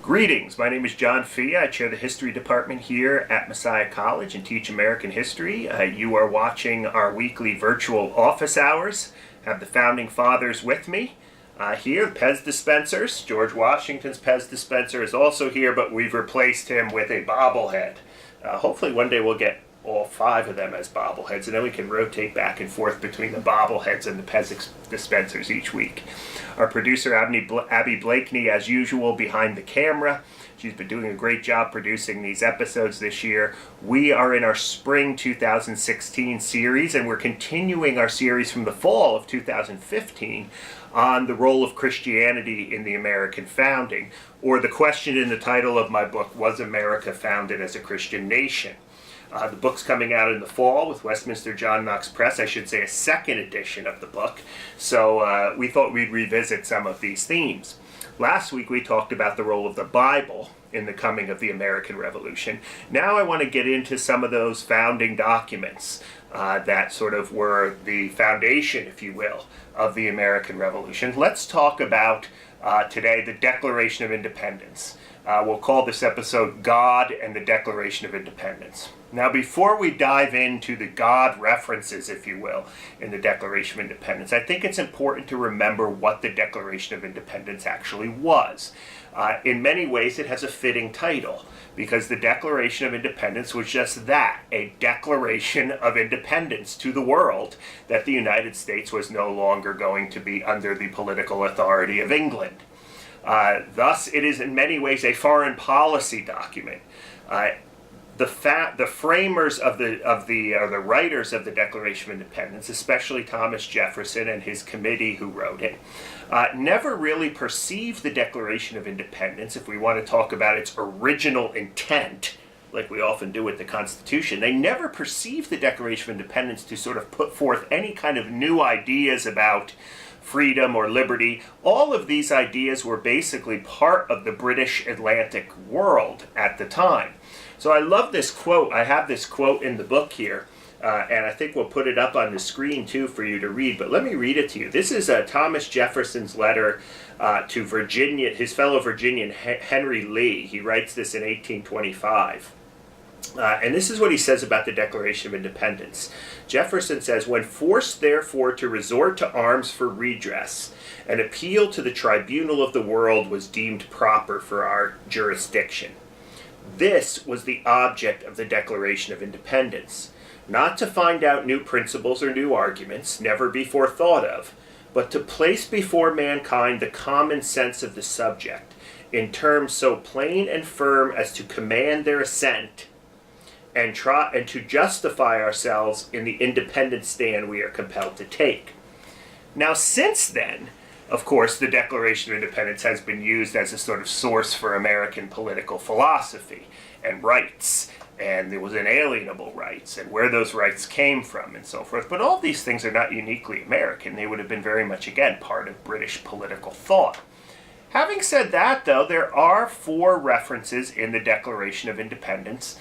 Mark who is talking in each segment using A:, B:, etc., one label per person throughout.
A: Greetings, my name is John Fia. I chair the history department here at Messiah College and teach American history. You are watching our weekly virtual office hours. I have the founding fathers with me here, Pez dispensers. George Washington's Pez dispenser is also here, but we've replaced him with a bobblehead. Hopefully one day we'll get all 5 of them as bobbleheads, and then we can rotate back and forth between the bobbleheads and the Pez dispensers each week. Our producer, Abby Blakeney, as usual, behind the camera. She's been doing a great job producing these episodes this year. We are in our spring 2016 series, and we're continuing our series from the fall of 2015 on the role of Christianity in the American founding, or the question in the title of my book, Was America Founded as a Christian Nation? The book's coming out in the fall with Westminster John Knox Press, I should say a second edition of the book. So we thought we'd revisit some of these themes. Last week we talked about the role of the Bible in the coming of the American Revolution. Now I want to get into some of those founding documents that sort of were the foundation, if you will, of the American Revolution. Let's talk about today the Declaration of Independence. We'll call this episode God and the Declaration of Independence. Now, before we dive into the God references, if you will, in the Declaration of Independence, I think it's important to remember what the Declaration of Independence actually was. In many ways, it has a fitting title, because the Declaration of Independence was just that, a declaration of independence to the world that the United States was no longer going to be under the political authority of England. Thus, it is in many ways a foreign policy document. The framers of the writers of the Declaration of Independence, especially Thomas Jefferson and his committee who wrote it, never really perceived the Declaration of Independence, if we want to talk about its original intent, like we often do with the Constitution. They never perceived the Declaration of Independence to sort of put forth any kind of new ideas about freedom or liberty. All of these ideas were basically part of the British Atlantic world at the time. So I love this quote. I have this quote in the book here, and I think we'll put it up on the screen too for you to read, but let me read it to you. This is Thomas Jefferson's letter to Virginia, his fellow Virginian Henry Lee. He writes this in 1825. And this is what he says about the Declaration of Independence. Jefferson says, "When forced, therefore, to resort to arms for redress, an appeal to the tribunal of the world was deemed proper for our jurisdiction. This was the object of the Declaration of Independence, not to find out new principles or new arguments, never before thought of, but to place before mankind the common sense of the subject, in terms so plain and firm as to command their assent, and to justify ourselves in the independent stand we are compelled to take." Now, since then, of course, the Declaration of Independence has been used as a sort of source for American political philosophy and rights, and there was inalienable rights, and where those rights came from, and so forth. But all these things are not uniquely American. They would have been very much, again, part of British political thought. Having said that, though, there are 4 references in the Declaration of Independence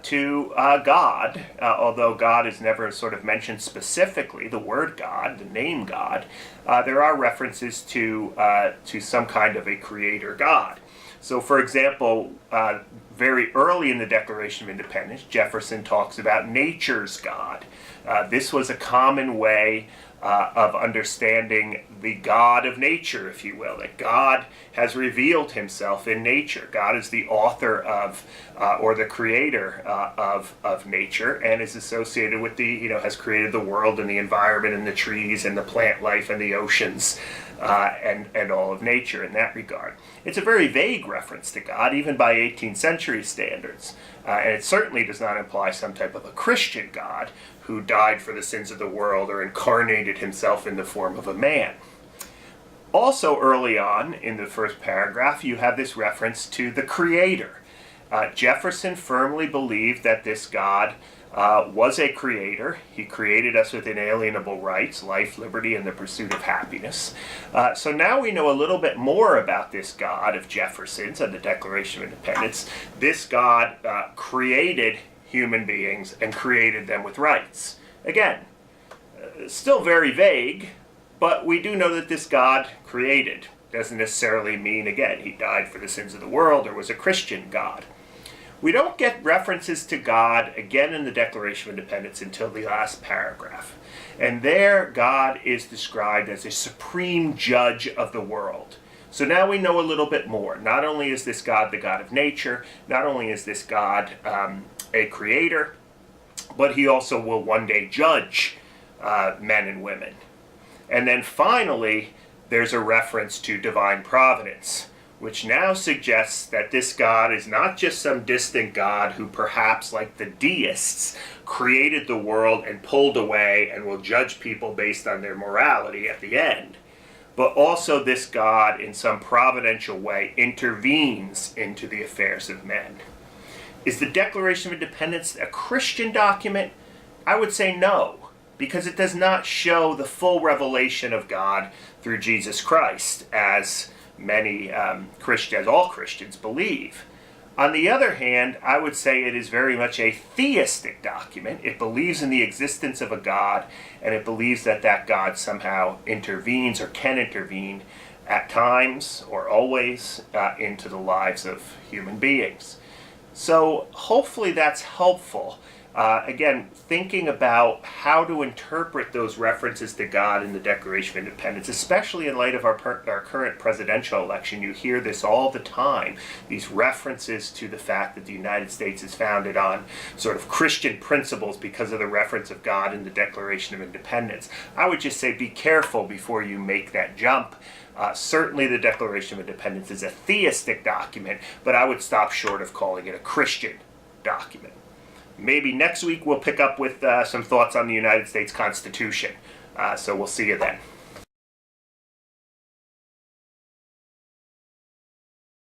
A: to God, although God is never sort of mentioned specifically, the word God, the name God. There are references to some kind of a creator God. So, for example, very early in the Declaration of Independence, Jefferson talks about nature's God. This was a common way of understanding the God of nature, if you will, that God has revealed himself in nature. God is the author of, or the creator of nature, and is associated with has created the world and the environment and the trees and the plant life and the oceans and all of nature in that regard. It's a very vague reference to God, even by 18th century standards, and it certainly does not imply some type of a Christian God who died for the sins of the world or incarnated himself in the form of a man. Also early on in the first paragraph, you have this reference to the Creator. Jefferson firmly believed that this God was a creator. He created us with inalienable rights, life, liberty, and the pursuit of happiness. So now we know a little bit more about this God of Jefferson's and the Declaration of Independence. This God created human beings and created them with rights. Again, still very vague, but we do know that this God created Doesn't necessarily mean, again, he died for the sins of the world or was a Christian God. We don't get references to God again in the Declaration of Independence until the last paragraph. And there, God is described as a supreme judge of the world. So now we know a little bit more. Not only is this God the God of nature, not only is this God a creator, but he also will one day judge men and women. And then finally, there's a reference to divine providence, which now suggests that this God is not just some distant God who perhaps, like the deists, created the world and pulled away and will judge people based on their morality at the end, but also this God in some providential way intervenes into the affairs of men. Is the Declaration of Independence a Christian document? I would say no, because it does not show the full revelation of God through Jesus Christ, as many Christians, all Christians, believe. On the other hand, I would say it is very much a theistic document. It believes in the existence of a God, and it believes that that God somehow intervenes or can intervene at times or always into the lives of human beings. So hopefully that's helpful. Again, thinking about how to interpret those references to God in the Declaration of Independence, especially in light of our current presidential election. You hear this all the time, these references to the fact that the United States is founded on sort of Christian principles because of the reference of God in the Declaration of Independence. I would just say be careful before you make that jump. Certainly the Declaration of Independence is a theistic document, but I would stop short of calling it a Christian document. Maybe next week we'll pick up with some thoughts on the United States Constitution. So we'll see you then.